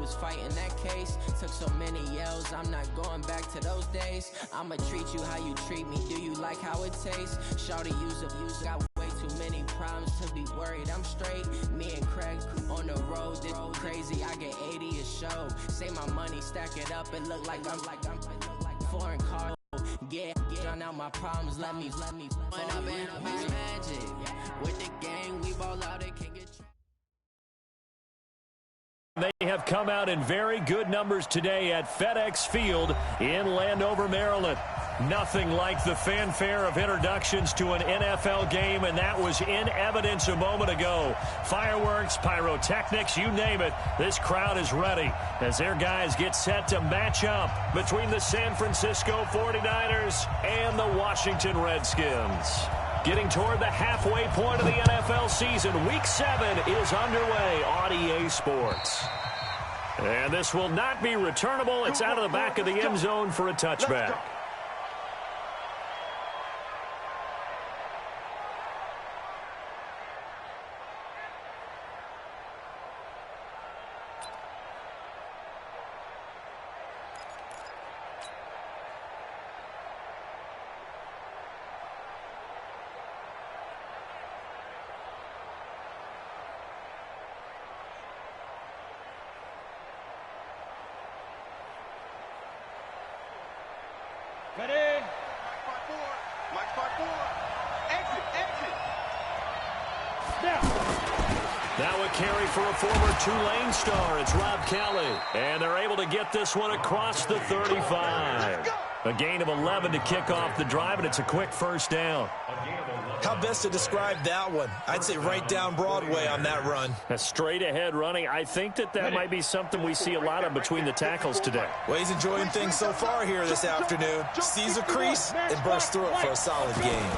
was fighting that case. Took so many yells, I'm not going back to those days. I'ma treat you how you treat me, do you like how it tastes? Shawty use got way too many problems to be worried, I'm straight. Me and Craig on the road, this crazy, I get 80 a show. Say my money, stack it up, it look like I'm foreign car. Drown out my problems, let me When I've been magic, with the gang, we ball out, it can't get. They have come out in very good numbers today at FedEx Field in Landover, Maryland. Nothing like the fanfare of introductions to an NFL game, and that was in evidence a moment ago. Fireworks, pyrotechnics, you name it. This crowd is ready as their guys get set to match up between the San Francisco 49ers and the Washington Redskins. Getting toward the halfway point of the NFL season, Week 7 is underway on EA Sports. And this will not be returnable. It's out of the back of the end zone for a touchback. Ready? Mike 5-4. Exit. Snap. Now a carry for a former Tulane star. It's Rob Kelly. And they're able to get this one across the 35. A gain of 11 to kick off the drive, and it's a quick first down. How best to describe that one? I'd say right down Broadway on that run. A straight-ahead running. I think that might be something we see a lot of between the tackles today. Well, he's enjoying things so far here this afternoon. Sees a crease and bursts through it for a solid gain.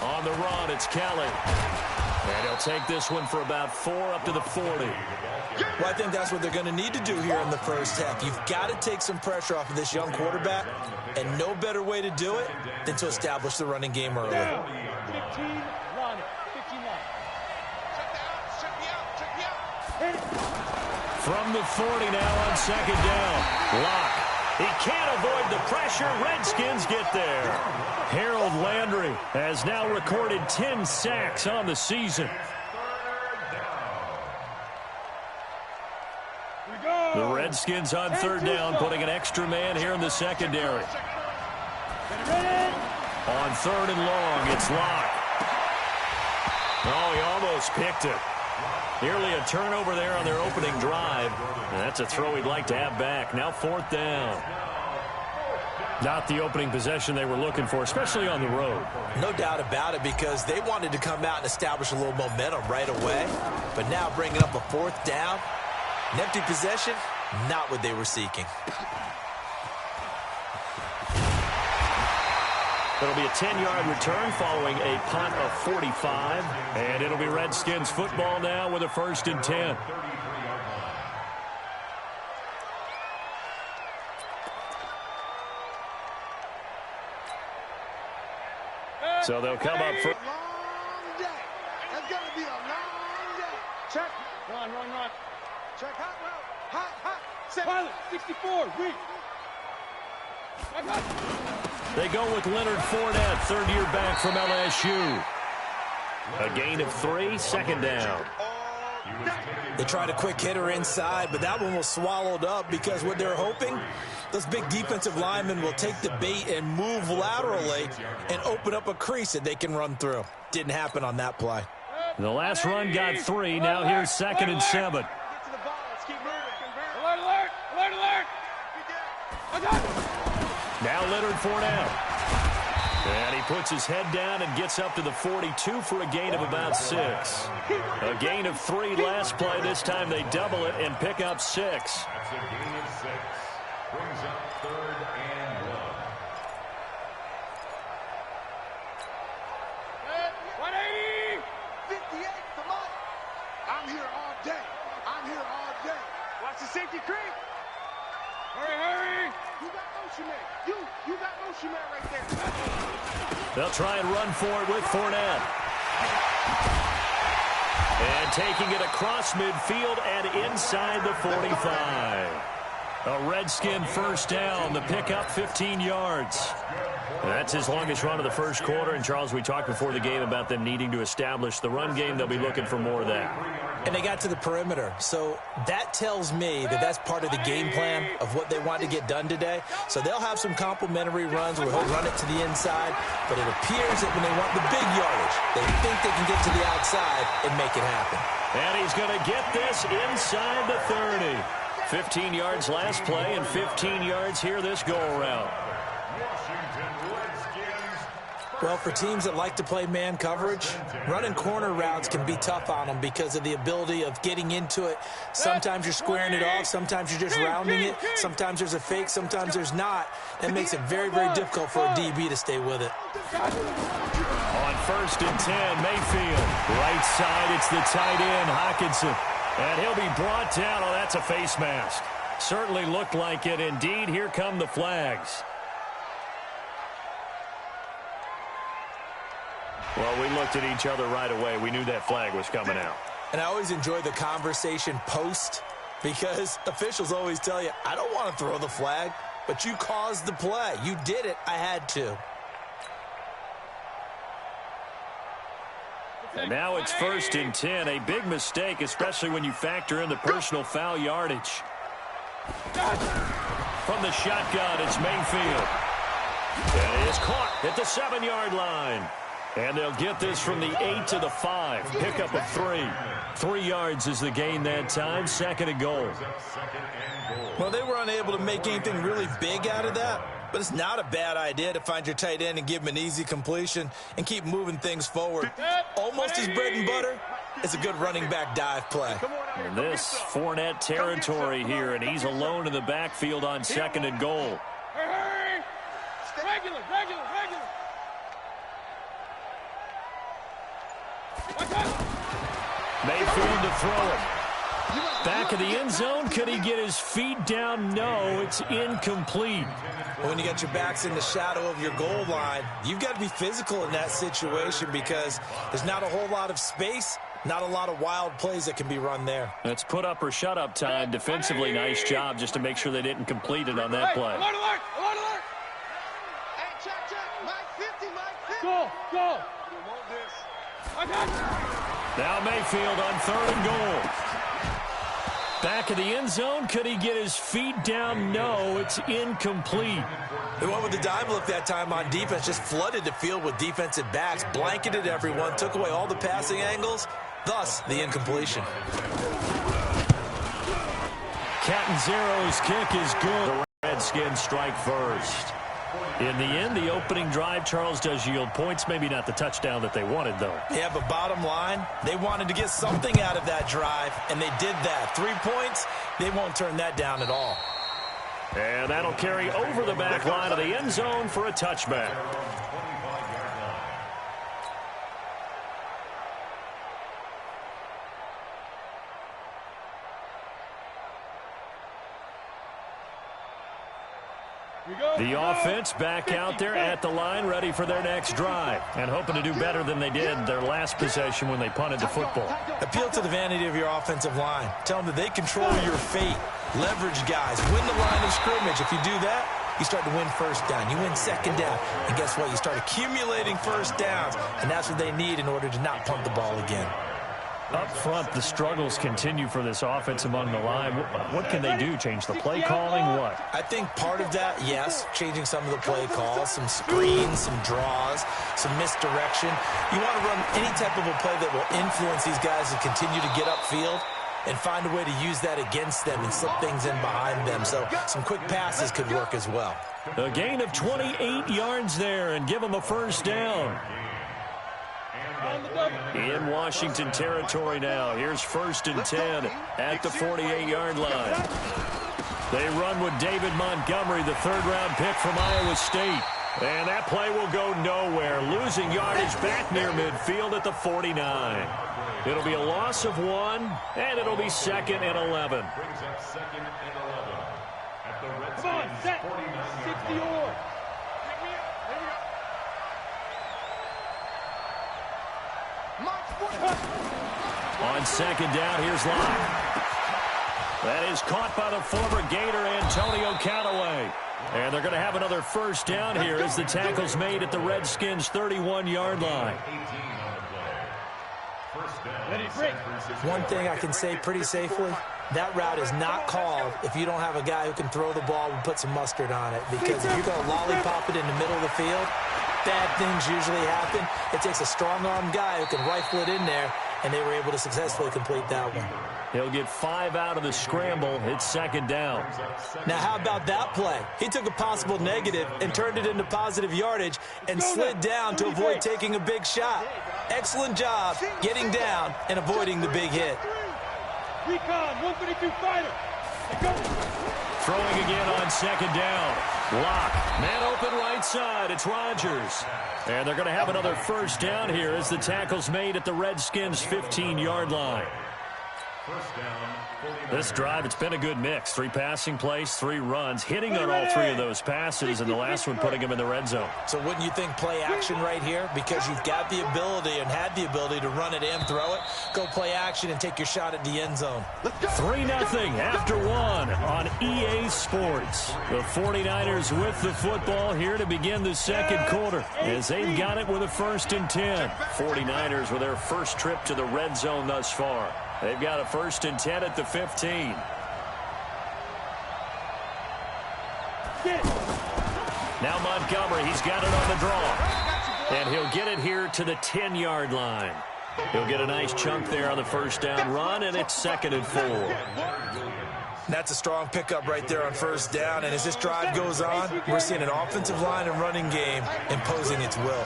On the run, it's Kelly. And he'll take this one for about 4 up to the 40. Well, I think that's what they're going to need to do here in the first half. You've got to take some pressure off of this young quarterback, and no better way to do it than to establish the running game early. 15 run. Check me out. From the 40 now on second down. Lock. He can't avoid the pressure. Redskins get there. Harold Landry has now recorded 10 sacks on the season. The Redskins on third down, putting an extra man here in the secondary. On third and long, it's Locke. Oh, he almost picked it. Nearly a turnover there on their opening drive. And that's a throw he'd like to have back. Now fourth down. Not the opening possession they were looking for, especially on the road. No doubt about it, because they wanted to come out and establish a little momentum right away. But now bringing up a fourth down, an empty possession, not what they were seeking. It'll be a 10-yard return following a punt of 45. And it'll be Redskins football now with a 1st and 10. So they'll come up for... Long day. That's going to be a long day. Check. Run. Check. Hot. Set. Pilot. 64. Weak. They go with Leonard Fournette, third-year back from LSU. A gain of 3, second down. They tried a quick hitter inside, but that one was swallowed up because what they're hoping, those big defensive linemen will take the bait and move laterally and open up a crease that they can run through. Didn't happen on that play. The last run got 3. Now here's 2nd and 7. Now Leonard Fournette. And he puts his head down and gets up to the 42 for a gain of about 6. A gain of 3 last play. This time they double it and pick up 6. That's a gain of 6. Brings up 3rd and 1. 180! 58, come on. I'm here all day. Watch the safety creep. Hurry. You got motion man. You got motion man right there. They'll try and run for it with Fournette. And taking it across midfield and inside the 45. A Redskin first down. The pickup 15 yards. That's his longest run of the first quarter. And, Charles, we talked before the game about them needing to establish the run game. They'll be looking for more of that. And they got to the perimeter. So that tells me that that's part of the game plan of what they want to get done today. So they'll have some complementary runs where he'll run it to the inside. But it appears that when they want the big yardage, they think they can get to the outside and make it happen. And he's going to get this inside the 30. 15 yards last play and 15 yards here this go-around. Well, for teams that like to play man coverage, running corner routes can be tough on them because of the ability of getting into it. Sometimes you're squaring it off. Sometimes you're just rounding it. Sometimes there's a fake. Sometimes there's not. That makes it very, very difficult for a DB to stay with it. On 1st and 10, Mayfield. Right side, it's the tight end, Hockenson. And he'll be brought down. Oh, that's a face mask. Certainly looked like it. Indeed, here come the flags. Well, we looked at each other right away. We knew that flag was coming out. And I always enjoy the conversation post because officials always tell you, I don't want to throw the flag, but you caused the play. You did it. I had to. And now it's 1st and 10. A big mistake, especially when you factor in the personal foul yardage. From the shotgun, it's Mayfield. And it is caught at the 7-yard line. And they'll get this from the 8 to the 5. Pickup of 3. 3 yards is the gain that time. 2nd and goal. Well, they were unable to make anything really big out of that. But it's not a bad idea to find your tight end and give him an easy completion and keep moving things forward. Almost his bread and butter. It's a good running back dive play. And this Fournette territory here, and he's alone in the backfield on 2nd and goal. Regular. Mayfield to throw it. Back of the end zone. Could he get his feet down? No, it's incomplete. When you got your backs in the shadow of your goal line, you've got to be physical in that situation because there's not a whole lot of space, not a lot of wild plays that can be run there. That's put up or shut up time. Defensively, nice job just to make sure they didn't complete it on that play. Alert! Hey, check. Mike 50. Go. You want this? I got you. Now Mayfield on 3rd and goal. Back of the end zone. Could he get his feet down? No, it's incomplete. They went with the dive look that time on defense, just flooded the field with defensive backs, blanketed everyone, took away all the passing angles, thus the incompletion. Catanzaro's kick is good. The Redskins strike first. In the end, the opening drive, Charles, does yield points. Maybe not the touchdown that they wanted, though. Yeah, but bottom line, they wanted to get something out of that drive, and they did that. 3 points, they won't turn that down at all. And that'll carry over the back line of the end zone for a touchback. The offense back out there at the line, ready for their next drive, and hoping to do better than they did their last possession when they punted the football. Appeal to the vanity of your offensive line. Tell them that they control your fate. Leverage guys. Win the line of scrimmage. If you do that, you start to win first down. You win second down. And guess what? You start accumulating first downs, and that's what they need in order to not punt the ball again. Up front, the struggles continue for this offense among the line. What can they do? Change the play calling? What? I think part of that, yes, changing some of the play calls, some screens, some draws, some misdirection. You want to run any type of a play that will influence these guys to continue to get upfield and find a way to use that against them and slip things in behind them. So some quick passes could work as well. A gain of 28 yards there and give them a first down. In Washington territory now. Here's 1st and 10 at the 48-yard line. They run with David Montgomery, the 3rd-round pick from Iowa State. And that play will go nowhere. Losing yardage back near midfield at the 49. It'll be a loss of 1, and it'll be 2nd and 11. Come on, set. 60 or. On second down, here's Locke. That is caught by the former Gator, Antonio Callaway. And they're going to have another first down here as the tackle's made at the Redskins' 31-yard line. One thing I can say pretty safely, that route is not called if you don't have a guy who can throw the ball and put some mustard on it. Because if you're going to lollipop it in the middle of the field, bad things usually happen. It takes a strong-armed guy who can rifle it in there, and they were able to successfully complete that one. He'll get 5 out of the scramble. It's second down. Now, how about that play? He took a possible negative and turned it into positive yardage and slid down to avoid taking a big shot. Excellent job getting down and avoiding the big hit. Recon, 132 fighter. Throwing again on second down. Locke. Man open right side. It's Rodgers. And they're going to have another first down here as the tackle's made at the Redskins' 15-yard line. This drive, it's been a good mix. 3 passing plays, 3 runs, hitting on all 3 of those passes, and the last one putting him in the red zone. So wouldn't you think play action right here? Because you've got the ability and had the ability to run it and throw it. Go play action and take your shot at the end zone. 3-0 after 1 on EA Sports. The 49ers with the football here to begin the second quarter as they've got it with a 1st and 10. 49ers with their first trip to the red zone thus far. They've got a 1st and 10 at the 15. Now Montgomery, he's got it on the draw. And he'll get it here to the 10-yard line. He'll get a nice chunk there on the first down run, and it's 2nd and 4. That's a strong pickup right there on first down. And as this drive goes on, we're seeing an offensive line and running game imposing its will.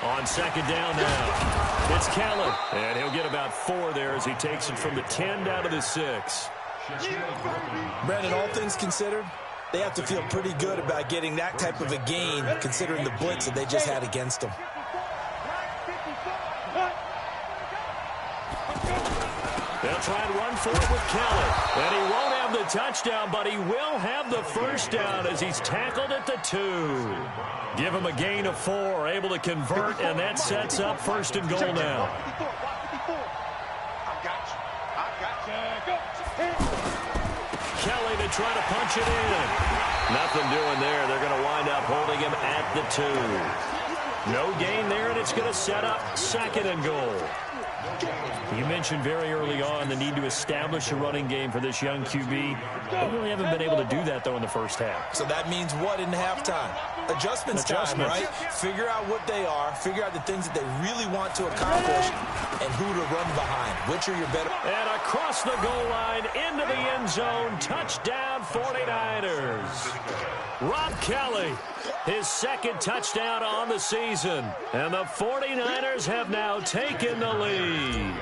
On second down now, it's Kelly. And he'll get about 4 there as he takes it from the 10 down to the 6. Brandon, all things considered, they have to feel pretty good about getting that type of a gain considering the blitz that they just had against them. They'll try and run for it with Kelly. And he won't have the touchdown, but he will have the first down as he's tackled at the 2. Give him a gain of 4, able to convert, and that sets up 1st and goal now. Kelly to try to punch it in. Nothing doing there. They're going to wind up holding him at the 2. No gain there, and it's going to set up 2nd and goal. You mentioned very early on the need to establish a running game for this young QB. They really haven't been able to do that, though, in the first half. So that means what in halftime? Adjustments time, right? Figure out what they are, figure out the things that they really want to accomplish, and who to run behind. Which are your better... And across the goal line, into the end zone, touchdown 49ers. Rob Kelly, his 2nd touchdown on the season. And the 49ers have now taken the lead.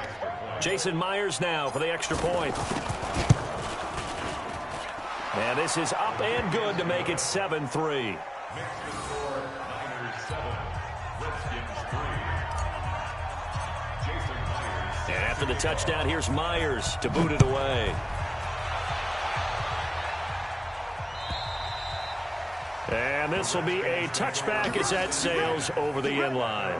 Jason Myers now for the extra point. And this is up and good to make it 7-3. And after the touchdown, here's Myers to boot it away. And this will be a touchback as that sails over the end line.